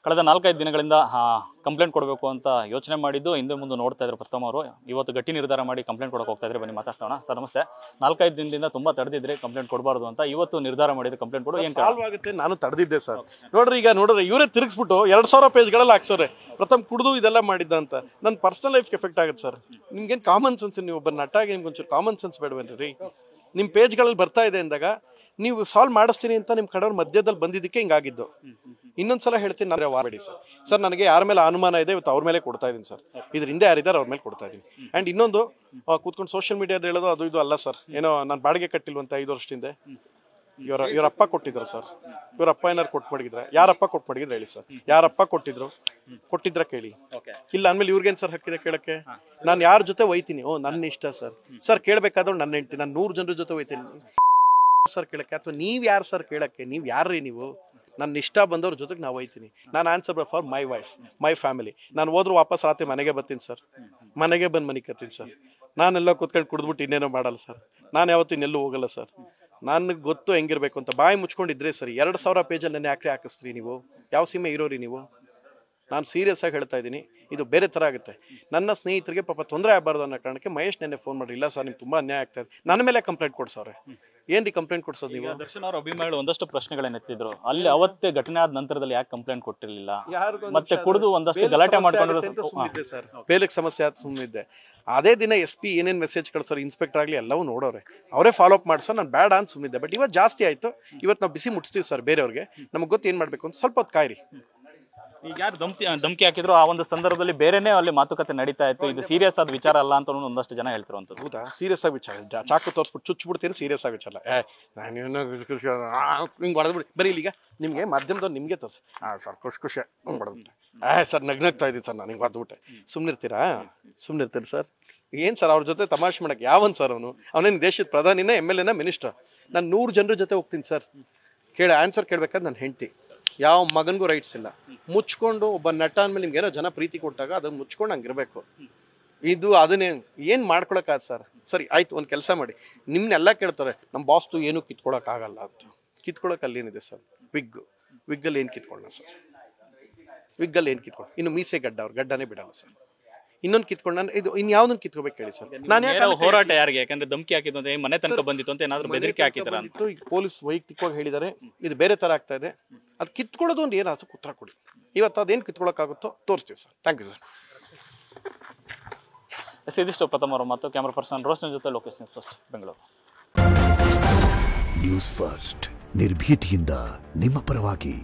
ಕಳೆದ 4-5 ದಿನಗಳಿಂದ ಕಂಪ್ಲೇಂಟ್ ಕೊಡಬೇಕು ಅಂತ ಯೋಚನೆ ಮಾಡಿದ್ದು ಹಿಂದೆ ಮುಂದೆ ನೋಡ್ತಾ ಇದ್ರು ಪ್ರಥಮ ಅವರು. ಇವತ್ತು ಗಟ್ಟಿ ನಿರ್ಧಾರ ಮಾಡಿ ಕಂಪ್ಲೇಂಟ್ ಕೊಡಕ್ಕೆ ಹೋಗ್ತಾ ಇದ್ರೆ. ಬನ್ನಿ ಮಾತಾಡ್ಸೋಣ. ಸರ್ ನಮಸ್ತೆ. 4-5 ದಿನದಿಂದ ತುಂಬಾ ತಡೆದಿದ್ರೆ ಕಂಪ್ಲೇಂಟ್ ಕೊಡಬಾರ್ದು ಅಂತ, ಇವತ್ತು ನಿರ್ಧಾರ ಮಾಡಿದ್ರೆ ಕಂಪ್ಲೇಂಟ್ ಕೊಡು ಏನು ಸಾಲ್ವ್ ಆಗುತ್ತೆ. ನಾನು ತಡೆದಿದ್ದೆ ಸರ್. ಈಗ ನೋಡ್ರಿ ಇವರೇ ತಿರುಗಿಸ್ಬಿಟ್ಟು 2000 ಪೇಜ್ಗಳಲ್ಲಿ ಹಾಕ್ಸೋರೆ ಪ್ರಥಮ್ ಕುಡಿದು ಇದೆಲ್ಲ ಮಾಡಿದ್ದ ಅಂತ. ನನ್ನ ಪರ್ಸನಲ್ ಲೈಫ್ಗೆ ಎಫೆಕ್ಟ್ ಆಗುತ್ತೆ ಸರ್. ನಿಮ್ಗೇನು ಕಾಮನ್ ಸೆನ್ಸ್, ನೀವು ಒಬ್ಬ ನಟಾಗಿ ನಿಮ್ಗೆ ಒಂಚೂರು ಕಾಮನ್ ಸೆನ್ಸ್ ಬೇಡವೇನ್ರಿ? ನಿಮ್ಮ ಪೇಜ್ಗಳಲ್ಲಿ ಬರ್ತಾ ಇದೆ ಅಂದಾಗ ನೀವು ಸಾಲ್ವ್ ಮಾಡಿಸ್ತೀನಿ ಅಂತ ನಿಮ್ಮ ಕಡೆಯವ್ರ ಮಧ್ಯದಲ್ಲಿ ಬಂದಿದ್ದಕ್ಕೆ ಹಿಂಗಾಗಿದ್ದು. ಇನ್ನೊಂದ್ಸಲ ಹೇಳ್ತೀನಿ, ನಾನು ವಾರಬೇಡಿ ಸರ್. ನನಗೆ ಯಾರ ಮೇಲೆ ಅನುಮಾನ ಇದೆ ಇವತ್ತು ಅವ್ರ ಮೇಲೆ ಕೊಡ್ತಾ ಇದೀನಿ ಸರ್. ಇದ್ರ ಹಿಂದೆ ಯಾರಿದ್ದಾರೆ ಅವ್ರ ಮೇಲೆ ಕೊಡ್ತಾ ಇದೀನಿ. ಅಂಡ್ ಇನ್ನೊಂದು ಕೂತ್ಕೊಂಡು ಸೋಷಿಯಲ್ ಮೀಡಿಯಾದ ಹೇಳೋದು ಅದು ಇದು ಅಲ್ಲ ಸರ್. ಏನೋ ನಾನು ಬಾಡಿಗೆ ಕಟ್ಟಿಲ್ವಂತ 5 ವರ್ಷದಿಂದ ಇವರ ಅಪ್ಪ ಕೊಟ್ಟಿದ್ರು ಸರ್. ಇವ್ರ ಅಪ್ಪ ಏನಾರು ಕೊಟ್ಬಿಡಿದ್ರೆ, ಯಾರಪ್ಪ ಕೊಟ್ಬಿಡಿದ್ರೆ ಹೇಳಿ ಸರ್. ಯಾರಪ್ಪ ಕೊಟ್ಟಿದ್ರ ಕೇಳಿ. ಇಲ್ಲ ಅಂದ್ಮೇಲೆ ಇವ್ರಿಗೇನ್ ಸರ್ ಹಕ್ಕಿದೆ ಕೇಳಕ್ಕೆ? ನಾನು ಯಾರ ಜೊತೆ ಒಯ್ತೀನಿ? ನನ್ನ ಇಷ್ಟ ಸರ್. ಕೇಳ್ಬೇಕಾದ್ರೆ ನನ್ನ ಹೆಂಡ್ತಿ, ನಾನು 100 ಜನರ ಜೊತೆ ಒಯ್ತೀನಿ ಸರ್ ಕೇಳಕ್ಕೆ. ಅಥವಾ ನೀವ್ ಯಾರು ಸರ್ ಕೇಳಕ್ಕೆ? ನೀವ್ ಯಾರ್ರೀ ನೀವು? ನನ್ನ ಇಷ್ಟ ಬಂದವ್ರ ಜೊತೆಗೆ ನಾವು ಹೋಯ್ತೀನಿ. ನಾನು answer for my wife, my family. ನಾನು ಹೋದ್ರು ವಾಪಸ್ ರಾತ್ರಿ ಮನೆಗೆ ಬರ್ತೀನಿ ಸರ್. ಮನೆಗೆ ಬಂದು ಮನೆ ಕತ್ತೀನಿ ಸರ್. ನಾನೆಲ್ಲ ಕೂತ್ಕೊಂಡು ಕುಡಿದ್ಬಿಟ್ಟು ಇನ್ನೇನೋ ಮಾಡಲ್ಲ ಸರ್. ನಾನು ಯಾವತ್ತೂ ಇನ್ನೆಲ್ಲೂ ಹೋಗಲ್ಲ ಸರ್. ನನಗೆ ಗೊತ್ತು ಹೆಂಗಿರ್ಬೇಕು ಅಂತ. ಬಾಯಿ ಮುಚ್ಕೊಂಡಿದ್ರೆ ಸರಿ. 2000 ಪೇಜಲ್ಲಿ ನನ್ನ ಯಾಕೆ ಹಾಕಿಸ್ತೀರಿ ನೀವು? ಯಾವ ಸೀಮೆ ಇರೋರಿ ನೀವು? ನಾನು ಸೀರಿಯಸ್ ಆಗಿ ಹೇಳ್ತಾ ಇದ್ದೀನಿ. ಇದು ಬೇರೆ ಥರ ಆಗುತ್ತೆ. ನನ್ನ ಸ್ನೇಹಿತರಿಗೆ ಪಾಪ ತೊಂದರೆ ಆಗಬಾರ್ದು ಅನ್ನೋ ಕಾರಣಕ್ಕೆ ಮಹೇಶ್ ನೆನ್ನೆ ಫೋನ್ ಮಾಡಿ, ಇಲ್ಲ ಸರ್ ನಿಮ್ಗೆ ತುಂಬಾ ಅನ್ಯಾಯ ಆಗ್ತಾ ಇದೆ, ನನ್ನ ಮೇಲೆ ಕಂಪ್ಲೇಂಟ್ ಕೊಡ್ಸವ್ರೆ. ಏನ್ರಿ ಕಂಪ್ಲೇಂಟ್ ಕೊಡ್ಸೋದು ನೀವು? ದರ್ಶನ್ ಅವ್ರ ಅಭಿಮಾನಿಗಳು ಒಂದಷ್ಟು ಪ್ರಶ್ನೆಗಳನ್ನ ಎತ್ತಿದ್ರು. ಅಲ್ಲಿ ಅವತ್ತೇ ಘಟನೆ ಆದ ನಂತರದಲ್ಲಿ ಯಾಕೆ ಕಂಪ್ಲೇಂಟ್ ಕೊಟ್ಟಿರ್ಲಿಲ್ಲ? ಮತ್ತೆ ಕುಡಿದು ಒಂದಷ್ಟು ಗಲಾಟೆ ಮಾಡ್ಕೊಂಡ್ರು ಸರ್. ಬೇಲಕ್ಕೆ ಸಮಸ್ಯೆ ಆದ ಸುಮ್ಮನಿದ್ದೆ. ಅದೇ ದಿನ SP ಏನೇನ್ ಮೆಸೇಜ್ ಕಳ್ಸೋರು, ಇನ್ಸ್ಪೆಕ್ಟರ್ ಆಗ್ಲಿ ಎಲ್ಲವೂ ನೋಡೋರೆ, ಅವರೇ ಫಾಲೋ ಅಪ್ ಮಾಡ್ಸೋ. ನಾನು ಬೇಡ ಅಂತ ಸುಮ್ಮನಿದ್ದೆ. ಬಟ್ ಇವತ್ತು ಜಾಸ್ತಿ ಆಯ್ತು. ಇವತ್ತು ನಾವು ಬಿಸಿ ಮುಟ್ಸ್ತೀವಿ ಸರ್ ಬೇರೆಯವ್ರಿಗೆ. ನಮ್ಗೆ ಗೊತ್ತು ಏನ್ ಮಾಡ್ಬೇಕು ಅಂತ. ಸ್ವಲ್ಪ ಹೊತ್ತು ಕಾಯಿರಿ. ಈಗ ಯಾರು ಧಮಕಿ ಹಾಕಿದ್ರು ಆ ಒಂದು ಸಂದರ್ಭದಲ್ಲಿ ಬೇರೆನೇ ಅಲ್ಲಿ ಮಾತುಕತೆ ನಡೀತಾ ಇತ್ತು. ಇದು ಸೀರಿಯಸ್ ಆದ ವಿಚಾರ ಅಲ್ಲ ಅಂತ ಒಂದಷ್ಟು ಜನ ಹೇಳ್ತಿರುವಂತದ್ದು. ಹೌದಾ? ಸೀರಿಯಸ್ ಆಗಿ ವಿಚಾರ. ಚಾಕು ತೋರಿಸ್ಬಿಟ್ಟು ಚುಚ್ಬಿಡ್ತೀನಿ. ಸೀರಿಯಸ್ ಆಗಿ ವಿಚಾರ. ಹಿಂಗೆ ಹೊಡೆದ್ಬಿಡಿ. ಬರೀ ಈಗ ನಿಮ್ಗೆ ಮಾಧ್ಯಮದವ್ರು ನಿಮ್ಗೆ ತೋರಿಸಿ ಸರ್ ಖುಷಿ ಹೊಡೆದ್ಬಿಟ್ಟೆ. ಸರ್ ನಗ್ನಗ್ತಾ ಇದ್ದೀನಿ ಸರ್, ನಾನು ಹಿಂಗೆ ಹೊಡೆದ್ಬಿಟ್ಟೆ. ಸುಮ್ಮನಿರ್ತೀರಾ ಸರ್? ಏನ್ ಸರ್ ಅವ್ರ ಜೊತೆ ತಮಾಷೆ ಮಾಡಕ್ಕೆ? ಯಾವನ್ ಸರ್ ಅವನೇನು ದೇಶದ ಪ್ರಧಾನಿನ, MLA ನ, ಮಿನಿಸ್ಟರ್? ನಾನು 100 ಜನರ ಜೊತೆ ಹೋಗ್ತೀನಿ ಸರ್. ಆನ್ಸರ್ ಕೇಳ್ಬೇಕಾದ್ರೆ ನನ್ನ ಹೆಂಡತಿ. ಯಾವ ಮಗನಿಗೂ ರೈಟ್ಸ್ ಇಲ್ಲ. ಮುಚ್ಕೊಂಡು ಒಬ್ಬ ನಟ ಅಂದ್ಮೇಲೆ ನಿಮ್ಗೆ ಏನೋ ಜನ ಪ್ರೀತಿ ಕೊಟ್ಟಾಗ ಅದನ್ನ ಮುಚ್ಕೊಂಡು ಹಂಗಿರ್ಬೇಕು. ಅದನ್ನೇ ಏನ್ ಮಾಡ್ಕೊಳಕ್ಕಾಗ ಸರ್? ಸರಿ ಆಯ್ತು, ಒಂದ್ ಕೆಲಸ ಮಾಡಿ. ನಿಮ್ನೆಲ್ಲ ಕೇಳ್ತಾರೆ, ನಮ್ಮ ಬಾಸ್ತು ಏನು ಕಿತ್ಕೊಳಕ್ ಆಗಲ್ಲ ಅಂತ. ಕಿತ್ಕೊಳಕ್ ಅಲ್ಲೇನಿದೆ ಸರ್? ವಿಗ್ಗಲ್ಲಿ ಏನ್ ಕಿತ್ಕೊಳ್ಳೋಣ ಸರ್? ವಿಗ್ಗಲ್ಲಿ ಏನ್ ಕಿತ್ಕೊಳ್ಳ? ಇನ್ನು ಮೀಸೆ ಗಡ್ಡನೇ ಬಿಡಲ್ಲ ಸರ್. ಇನ್ನೊಂದು ಕಿತ್ಕೊಂಡ ಇದು ಇನ್ಯಾವ್ದನ್ನ ಕಿತ್ಕೋಬೇಕು ಹೇಳಿ ಸರ್? ನಾನು ಹೋರಾಟ ಯಾರಿಗೆ? ಯಾಕಂದ್ರೆ ಧಮಕಿ ಹಾಕಿದ್ದು ಅಂತ ಮನೆ ತನಕ ಬಂದಿತ್ತು ಅಂತ ಏನಾದ್ರು ಬೆದರಿಕೆ ಹಾಕಿದಾರ ಅಂತ ಈಗ ಪೊಲೀಸ್ ವೈಯಕ್ತಿಕವಾಗಿ ಹೇಳಿದ್ದಾರೆ. ಇದು ಬೇರೆ ತರ ಆಗ್ತಾ ಇದೆ. ಅದು ಕಿತ್ಕೊಳ್ಳೋದು ಒಂದು ಏನಾದ್ರು ಉತ್ತರ ಕೊಡಿ. ಇವತ್ತು ಅದೇನು ಕಿತ್ಕೊಳಕ್ಕಾಗುತ್ತೋ ತೋರಿಸ್ತೀವಿ ಸರ್. Thank you sir. ಇದಿಷ್ಟು ಪ್ರಥಮ ಅವರ ಮಾತು. ಕ್ಯಾಮರಾ ಪರ್ಸನ್ ರೋಷನ್ ಜೊತೆ Lokesh, news first Bengaluru. News first ನಿರ್ಭೀತಿಯಿಂದ ನಿಮ್ಮ ಪರವಾಗಿ.